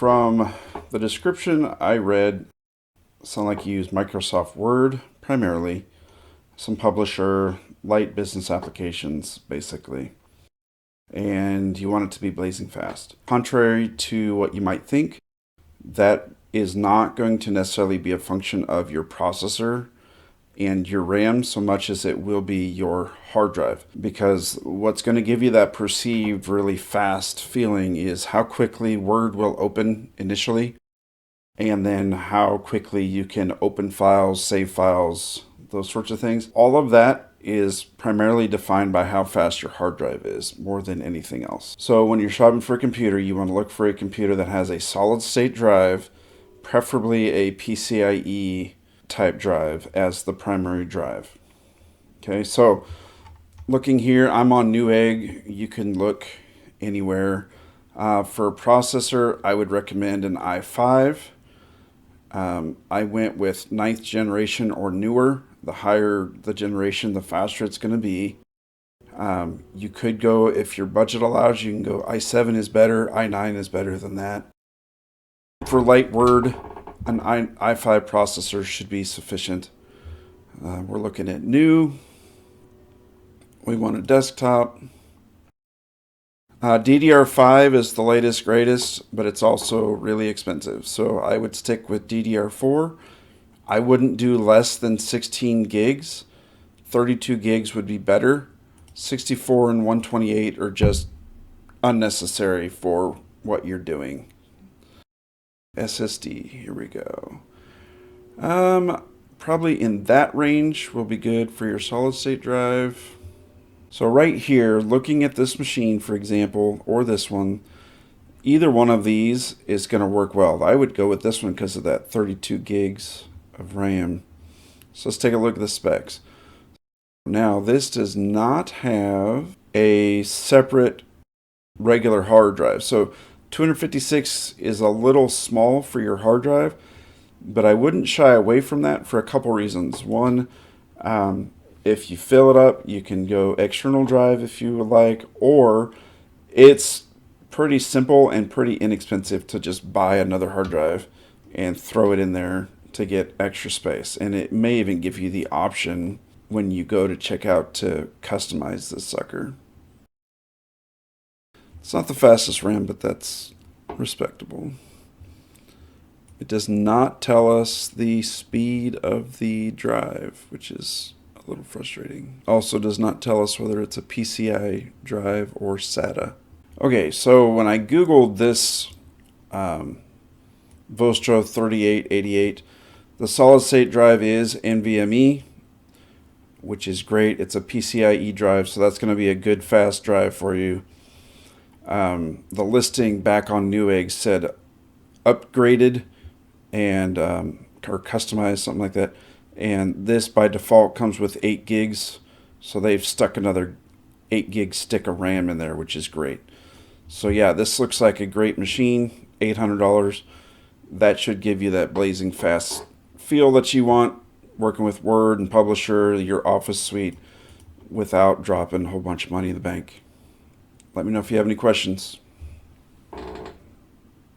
From the description I read, it sounded like you use Microsoft Word primarily, some publisher, light business applications basically, and you want it to be blazing fast. Contrary to what you might think, that is not going to necessarily be a function of your processor and your RAM so much as it will be your hard drive, because what's going to give you that perceived really fast feeling is how quickly Word will open initially, and then how quickly you can open files, save files, those sorts of things. All of that is primarily defined by how fast your hard drive is, more than anything else. So when you're shopping for a computer, you want to look for a computer that has a solid state drive, preferably a PCIe type drive as the primary drive. Okay, so looking here, I'm on NewEgg. You can look anywhere. For a processor, I would recommend an i5. I went with 9th generation or newer. The higher the generation, the faster it's going to be. You could go, if your budget allows, you can go i7 is better, i9 is better than that. For light Word, an i5 processor should be sufficient. We're looking at new. We want a desktop. DDR5 is the latest, greatest, but it's also really expensive. So I would stick with DDR4. I wouldn't do less than 16 gigs. 32 gigs would be better. 64 and 128 are just unnecessary for what you're doing. SSD, here we go. Probably in that range will be good for your solid state drive. So right here, looking at this machine, for example, or this one, either one of these is going to work well. I would go with this one because of that 32 gigs of RAM. So let's take a look at the specs. Now, this does not have a separate regular hard drive. So 256 is a little small for your hard drive, but I wouldn't shy away from that for a couple reasons. One, if you fill it up, you can go external drive if you would like, or it's pretty simple and pretty inexpensive to just buy another hard drive and throw it in there to get extra space. And it may even give you the option when you go to check out to customize this sucker. It's not the fastest RAM, but that's respectable. It does not tell us the speed of the drive, which is a little frustrating. Also does not tell us whether it's a PCI drive or SATA. Okay, so when I Googled this Vostro 3888, the solid state drive is NVMe, which is great. It's a PCIe drive, so that's going to be a good fast drive for you. The listing back on NewEgg said upgraded and or customized, something like that. And this by default comes with 8 gigs, so they've stuck another 8 gig stick of RAM in there, which is great. So yeah, this looks like a great machine. $800. That should give you that blazing fast feel that you want working with Word and Publisher, your Office suite, without dropping a whole bunch of money in the bank. Let me know if you have any questions.